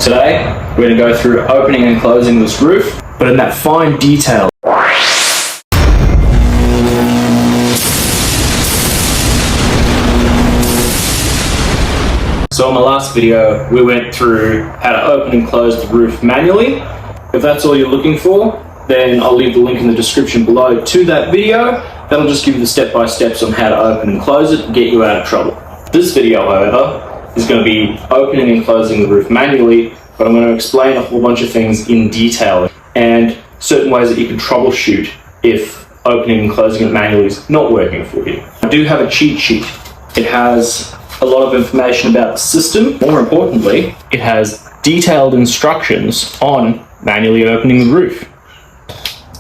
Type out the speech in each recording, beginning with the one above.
Today, we're going to go through opening and closing this roof, but in that fine detail. So in my last video, we went through how to open and close the roof manually. If that's all you're looking for, then I'll leave the link in the description below to that video. That'll just give you the step-by-steps on how to open and close it and get you out of trouble. This video, however, is going to be opening and closing the roof manually, but I'm going to explain a whole bunch of things in detail and certain ways that you can troubleshoot if opening and closing it manually is not working for you. I do have a cheat sheet. It has a lot of information about the system. More importantly, it has detailed instructions on manually opening the roof.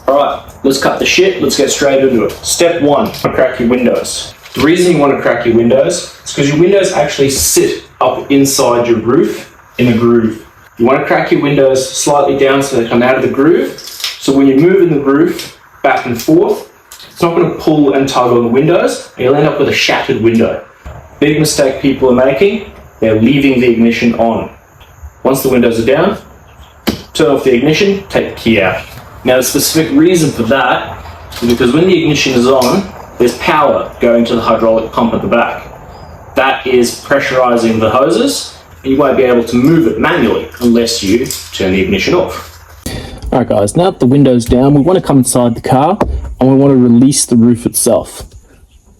Alright, let's cut the shit, let's get straight into it. Step 1, crack your windows. The reason you want to crack your windows is because your windows actually sit up inside your roof in a groove. You want to crack your windows slightly down so they come out of the groove. So when you're moving the roof back and forth, it's not going to pull and tug on the windows, and you'll end up with a shattered window. Big mistake people are making, they're leaving the ignition on. Once the windows are down, turn off the ignition, take the key out. Now the specific reason for that is because when the ignition is on, there's power going to the hydraulic pump at the back. That is pressurizing the hoses, and you won't be able to move it manually unless you turn the ignition off. Alright guys, now that the window's down, we want to come inside the car and we want to release the roof itself.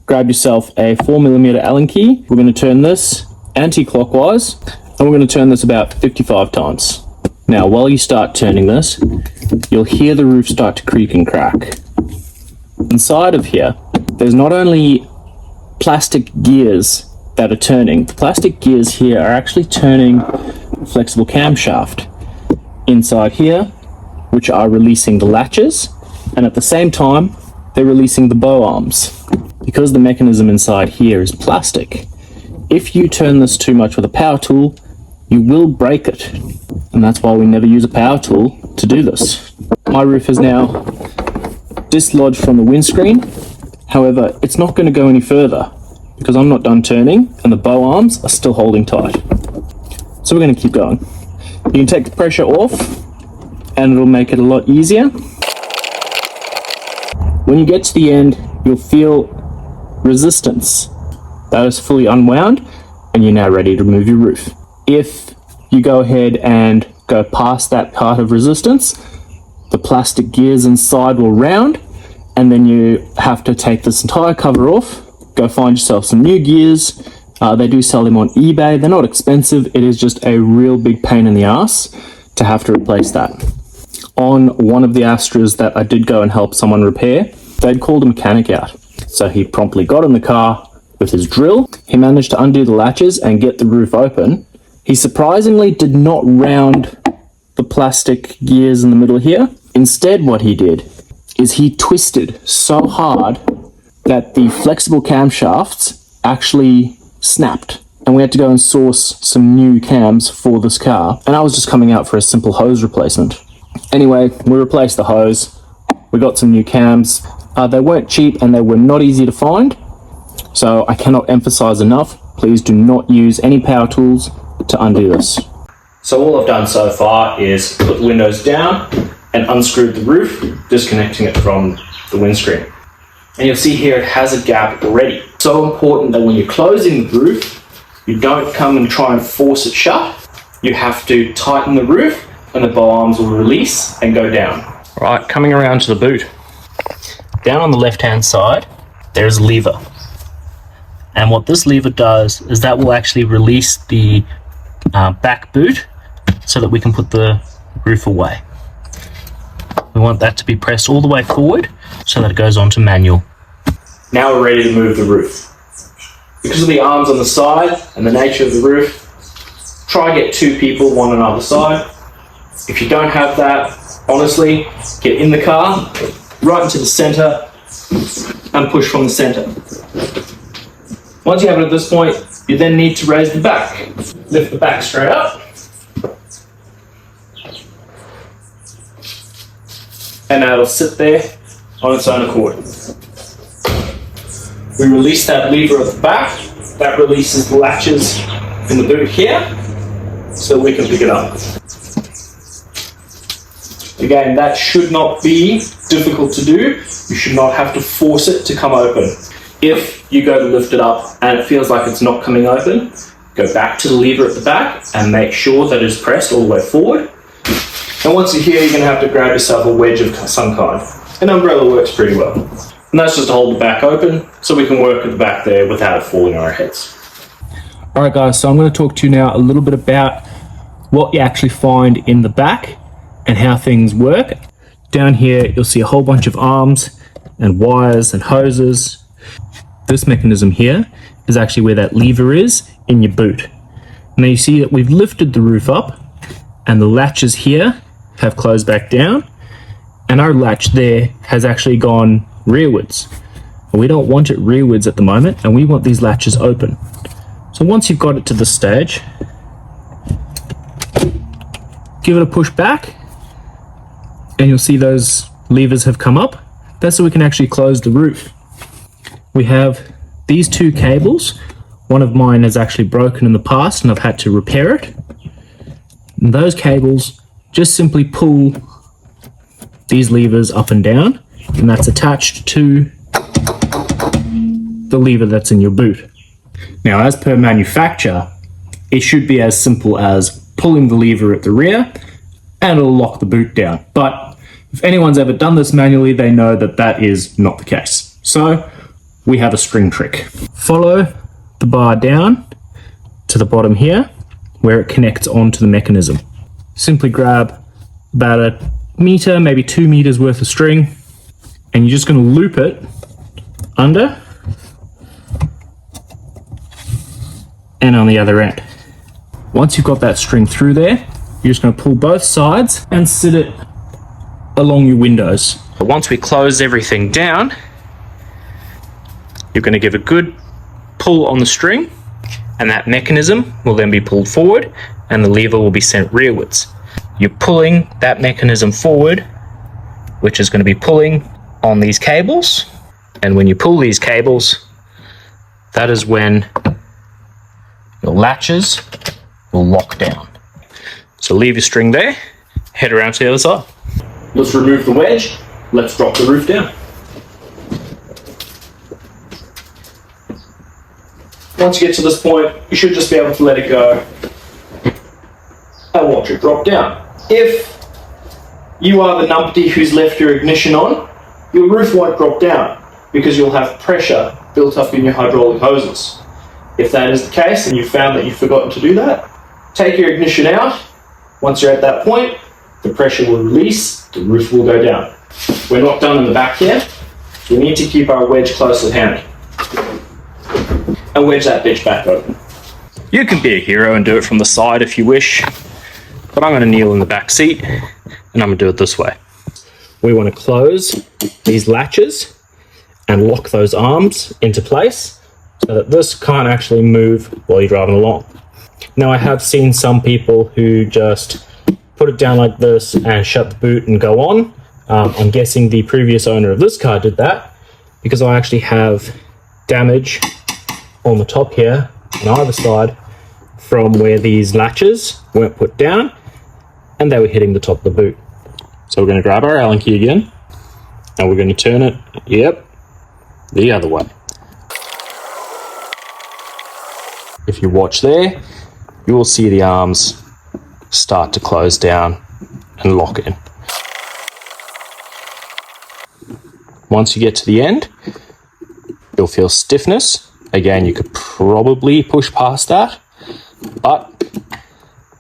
Grab yourself a 4mm Allen key. We're going to turn this anti-clockwise and we're going to turn this about 55 times. Now while you start turning this, you'll hear the roof start to creak and crack. Inside of here, there's not only plastic gears that are turning. The plastic gears here are actually turning the flexible camshaft inside here, which are releasing the latches, and at the same time, they're releasing the bow arms. Because the mechanism inside here is plastic, if you turn this too much with a power tool, you will break it. And that's why we never use a power tool to do this. My roof is now dislodged from the windscreen. However, it's not going to go any further because I'm not done turning and the bow arms are still holding tight. So we're going to keep going. You can take the pressure off and it'll make it a lot easier. When you get to the end, you'll feel resistance. That is fully unwound and you're now ready to remove your roof. If you go ahead and go past that part of resistance, the plastic gears inside will round and then you have to take this entire cover off, go find yourself some new gears. They do sell them on eBay. They're not expensive. It is just a real big pain in the ass to have to replace that. On one of the Astras that I did go and help someone repair, they'd called a mechanic out. So he promptly got in the car with his drill. He managed to undo the latches and get the roof open. He surprisingly did not round the plastic gears in the middle here. Instead, what he did is he twisted so hard that the flexible camshafts actually snapped. And we had to go and source some new cams for this car. And I was just coming out for a simple hose replacement. Anyway, we replaced the hose. We got some new cams. They weren't cheap and they were not easy to find. So I cannot emphasize enough, please do not use any power tools to undo this. So all I've done so far is put the windows down and unscrewed the roof, disconnecting it from the windscreen. And you'll see here it has a gap already. So important that when you're closing the roof, you don't come and try and force it shut. You have to tighten the roof and the bow arms will release and go down. All right, coming around to the boot. Down on the left-hand side, there's a lever. And what this lever does is that will actually release the back boot so that we can put the roof away. We want that to be pressed all the way forward so that it goes onto manual. Now we're ready to move the roof. Because of the arms on the side and the nature of the roof, try get 2 people, one on either side. If you don't have that, honestly, get in the car, right into the center, and push from the center. Once you have it at this point, you then need to raise the back. Lift the back straight up. And now it'll sit there on its own accord. We release that lever at the back. That releases the latches in the boot here. so we can pick it up. Again, that should not be difficult to do. You should not have to force it to come open. If you go to lift it up and it feels like it's not coming open, go back to the lever at the back and make sure that it's pressed all the way forward. And once you're here, you're going to have to grab yourself a wedge of some kind. An umbrella works pretty well. And that's just to hold the back open so we can work at the back there without it falling on our heads. Alright guys, so I'm going to talk to you now a little bit about what you actually find in the back and how things work. Down here, you'll see a whole bunch of arms and wires and hoses. This mechanism here is actually where that lever is in your boot. Now you see that we've lifted the roof up and the latches here have closed back down, and our latch there has actually gone rearwards. And we don't want it rearwards at the moment, and we want these latches open. So once you've got it to this stage, give it a push back, and you'll see those levers have come up. That's so we can actually close the roof. We have these two cables. One of mine has actually broken in the past and I've had to repair it. And those cables just simply pull these levers up and down, and that's attached to the lever that's in your boot. Now, as per manufacturer, it should be as simple as pulling the lever at the rear and it'll lock the boot down. But if anyone's ever done this manually, they know that that is not the case. So we have a string trick. Follow the bar down to the bottom here where it connects onto the mechanism. Simply grab about a meter, maybe 2 meters worth of string, and you're just going to loop it under and on the other end. Once you've got that string through there, you're just going to pull both sides and sit it along your windows. But once we close everything down, you're going to give a good pull on the string, and that mechanism will then be pulled forward and the lever will be sent rearwards. You're pulling that mechanism forward, which is going to be pulling on these cables, and when you pull these cables, that is when your latches will lock down. So leave your string there, head around to the other side. Let's remove the wedge, let's drop the roof down. Once you get to this point, you should just be able to let it go and watch it drop down. If you are the numpty who's left your ignition on, your roof won't drop down because you'll have pressure built up in your hydraulic hoses. If that is the case and you found that you've forgotten to do that, take your ignition out. Once you're at that point, the pressure will release, the roof will go down. We're not done in the back yet. We need to keep our wedge close at hand and wedge that bitch back open. You can be a hero and do it from the side if you wish, but I'm going to kneel in the back seat and I'm going to do it this way. We want to close these latches and lock those arms into place so that this can't actually move while you're driving along. Now, I have seen some people who just put it down like this and shut the boot and go on. I'm guessing the previous owner of this car did that because I actually have damage on the top here on either side from where these latches weren't put down and they were hitting the top of the boot. So we're going to grab our Allen key again and we're going to turn it, the other way. If you watch there, you will see the arms start to close down and lock in. Once you get to the end, you'll feel stiffness. Again, you could probably push past that, but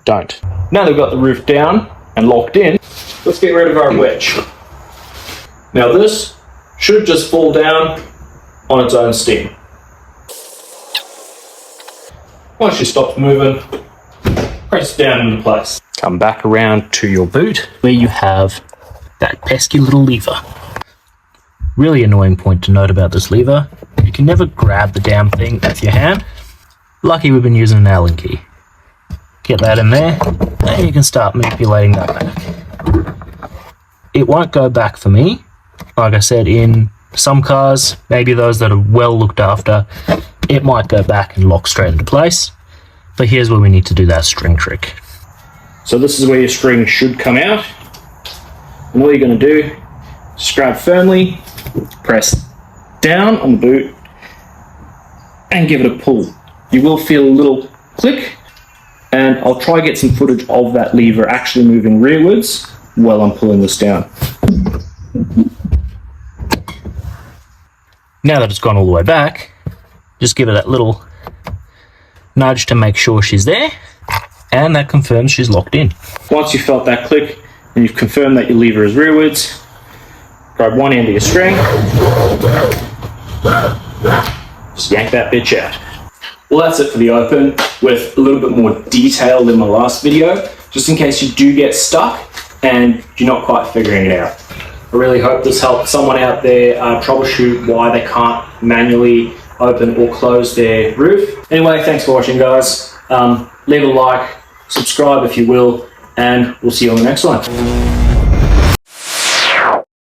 don't. Now that we've got the roof down and locked in, let's get rid of our wedge. Now this should just fall down on its own steam. Once you stop moving, press down into place. Come back around to your boot where you have that pesky little lever. Really annoying point to note about this lever, you can never grab the damn thing with your hand. Lucky we've been using an Allen key. Get that in there, and you can start manipulating that back. It won't go back for me. Like I said, in some cars, maybe those that are well looked after, it might go back and lock straight into place. But here's where we need to do that string trick. So this is where your string should come out. And all you're going to do is grab firmly, press down on the boot, and give it a pull. You will feel a little click, and I'll try to get some footage of that lever actually moving rearwards while I'm pulling this down. Now that it's gone all the way back, just give her that little nudge to make sure she's there, and that confirms she's locked in. Once you've felt that click and you've confirmed that your lever is rearwards, grab one end of your string, just yank that bitch out. Well, that's it for the open, with a little bit more detail than my last video, just in case you do get stuck and you're not quite figuring it out. I really hope this helped someone out there troubleshoot why they can't manually open or close their roof. Anyway, thanks for watching, guys. Leave a like, subscribe if you will, and we'll see you on the next one.